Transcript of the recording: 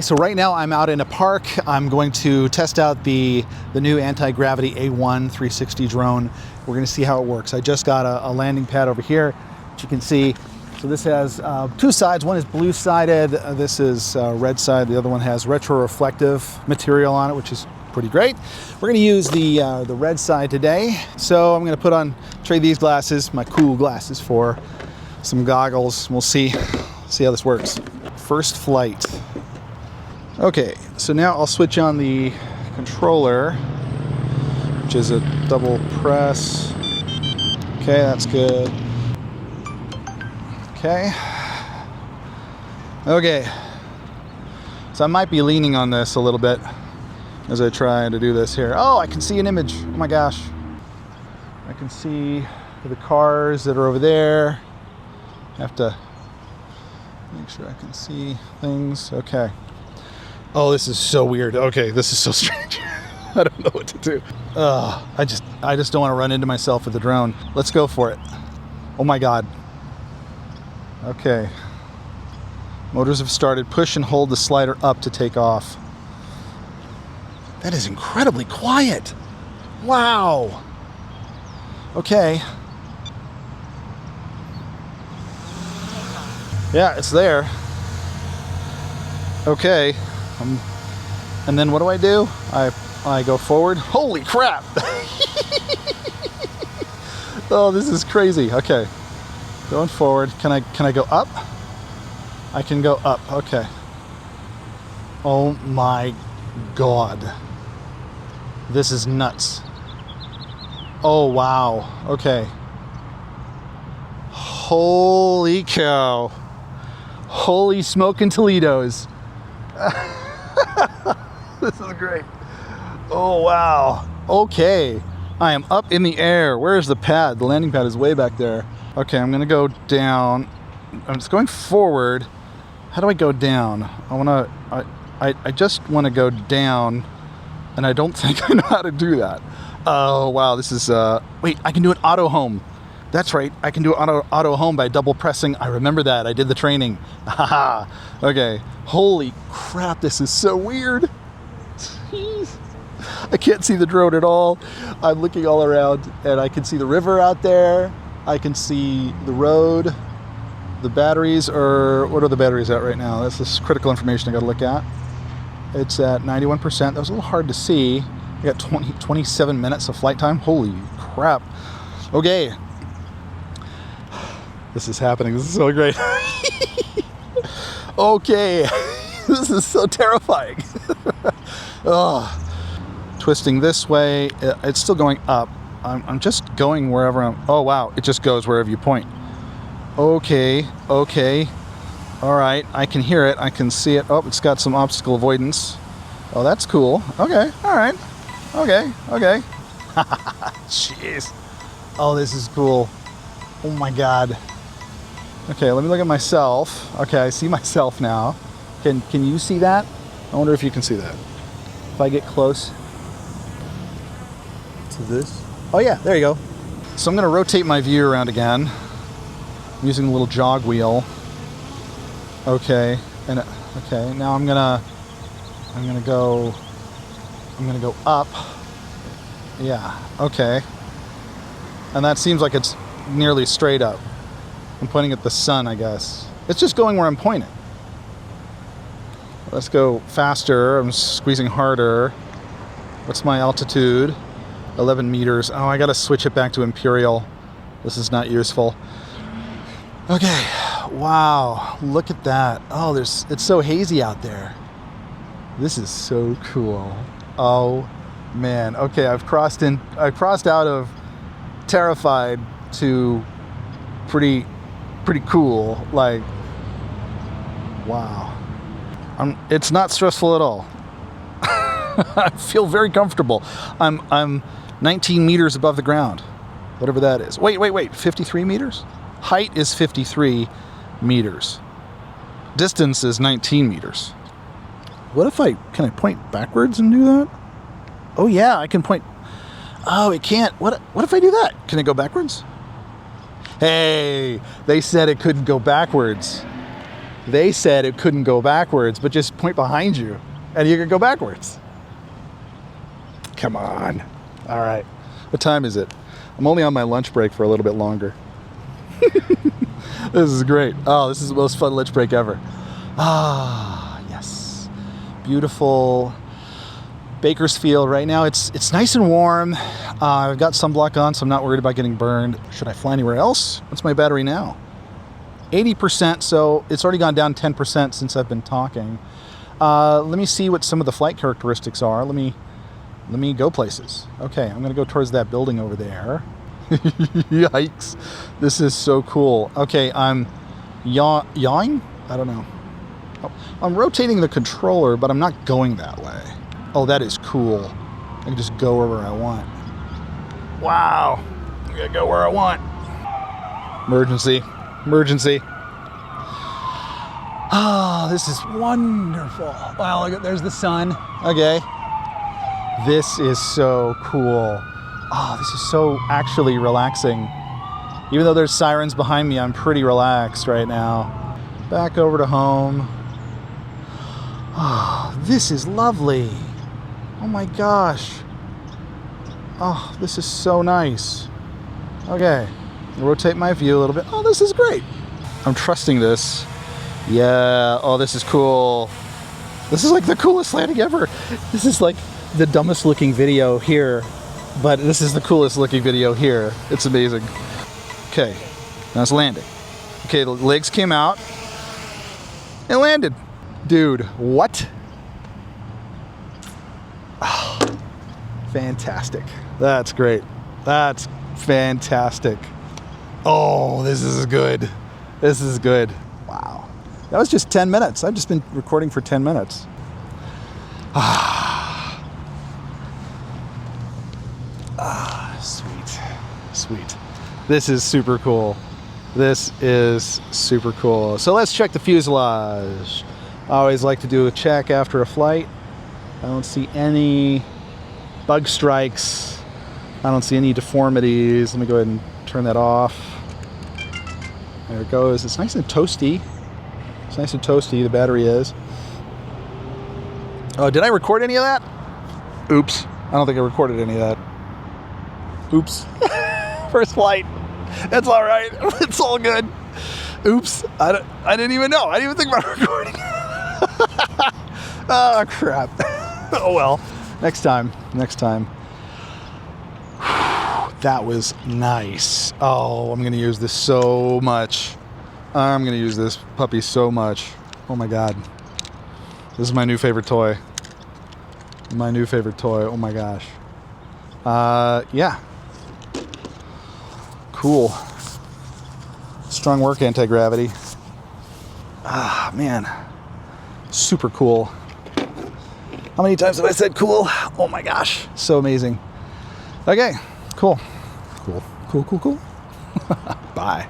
So right now I'm out in a park. I'm going to test out the new anti-gravity A1 360 drone. We're going to see how it works. I just got a landing pad over here, which you can see. So this has two sides. One is blue-sided. This is red side. The other one has retro-reflective material on it, which is pretty great. We're going to use the red side today. So I'm going to trade these glasses, my cool glasses, for some goggles. We'll see how this works. First flight. Okay, so now I'll switch on the controller, which is a double press. Okay, that's good. Okay. So I might be leaning on this a little bit as I try to do this here. Oh, I can see an image. Oh my gosh. I can see the cars that are over there. I have to make sure I can see things. Okay. Oh, this is so weird. Okay, this is so strange. I don't know what to do. I just don't want to run into myself with the drone. Let's go for it. Oh my God. Okay. Motors have started. Push and hold the slider up to take off. That is incredibly quiet. Wow. Okay. Yeah, it's there. Okay. And then what do? I go forward. Holy crap! Oh, this is crazy. Okay, going forward. Can I go up? I can go up. Okay. Oh my God! This is nuts. Oh wow. Okay. Holy cow! Holy smoking Toledos! This is great. Oh wow. Okay. I am up in the air. Where is the pad? The landing pad is way back there. Okay, I'm gonna go down. I'm just going forward. How do I go down? I just wanna go down, and I don't think I know how to do that. Oh wow, this is wait, I can do an auto home. That's right, I can do auto home by double pressing. I remember that, I did the training. Haha. Okay, holy crap, this is so weird. Jeez. I can't see the drone at all. I'm looking all around and I can see the river out there. I can see the road. The batteries are, what are the batteries at right now? That's this critical information I gotta look at. It's at 91%. That was a little hard to see. I got 27 minutes of flight time. Holy crap. Okay. This is happening. This is so great. Okay. This is so terrifying. Oh. Twisting this way. It's still going up. I'm just going wherever I'm... Oh, wow. It just goes wherever you point. Okay. Okay. All right. I can hear it. I can see it. Oh, it's got some obstacle avoidance. Oh, that's cool. Okay. All right. Okay. Okay. Jeez. Oh, this is cool. Oh, my God. Okay, let me look at myself. Okay, I see myself now. Can you see that? I wonder if you can see that. If I get close to this. Oh yeah, there you go. So I'm gonna rotate my view around again. I'm using a little jog wheel. Okay, and okay, now I'm gonna go up. Yeah, okay. And that seems like it's nearly straight up. I'm pointing at the sun, I guess. It's just going where I'm pointing. Let's go faster. I'm squeezing harder. What's my altitude? 11 meters. Oh, I gotta switch it back to Imperial. This is not useful. Okay. Wow. Look at that. Oh, it's so hazy out there. This is so cool. Oh man. Okay, I crossed out of terrified to pretty cool. Like, wow. It's not stressful at all. I feel very comfortable. I'm 19 meters above the ground, whatever that is. Wait, 53 meters? Height is 53 meters. Distance is 19 meters. What if can I point backwards and do that? Oh yeah, I can point. Oh, it can't. What if I do that? Can it go backwards? Hey, they said it couldn't go backwards. They said it couldn't go backwards, but just point behind you and you can go backwards. Come on. All right. What time is it? I'm only on my lunch break for a little bit longer. This is great. Oh, this is the most fun lunch break ever. Ah, yes. Beautiful Bakersfield right now. It's nice and warm. I've got sunblock on, so I'm not worried about getting burned. Should I fly anywhere else? What's my battery now? 80%, so it's already gone down 10% since I've been talking. Let me see what some of the flight characteristics are. Let me go places. Okay, I'm gonna go towards that building over there. Yikes. This is so cool. Okay, I'm yawing? I don't know. Oh, I'm rotating the controller, but I'm not going that way. Oh, that is cool. I can just go wherever I want. Wow. I gotta go where I want. Emergency. Emergency. Oh, this is wonderful. Wow, look, there's the sun. Okay. This is so cool. Oh, this is so actually relaxing. Even though there's sirens behind me, I'm pretty relaxed right now. Back over to home. Oh, this is lovely. Oh my gosh. Oh, this is so nice. Okay, rotate my view a little bit. Oh, this is great. I'm trusting this. Yeah, oh, this is cool. This is like the coolest landing ever. This is like the dumbest looking video here, but this is the coolest looking video here. It's amazing. Okay, now it's landing. Okay, the legs came out. It landed. Dude, what? Oh, fantastic. That's great. That's fantastic. Oh, this is good. This is good. Wow. That was just 10 minutes. I've just been recording for 10 minutes. Sweet. Sweet. This is super cool. This is super cool. So let's check the fuselage. I always like to do a check after a flight. I don't see any bug strikes. I don't see any deformities. Let me go ahead and turn that off. There it goes. It's nice and toasty. It's nice and toasty, the battery is. Oh, did I record any of that? Oops. I don't think I recorded any of that. Oops. First flight. That's all right. It's all good. Oops. I didn't even know. I didn't even think about recording. Oh, crap. Oh, well. Next time. Next time. That was nice. Oh, I'm going to use this so much. I'm going to use this puppy so much. Oh, my God. This is my new favorite toy. My new favorite toy. Oh, my gosh. Yeah. Cool. Strong work, anti-gravity. Ah, man. Super cool. How many times have I said cool? Oh my gosh. So amazing. Okay. Cool. Cool. Cool, cool, cool. Bye.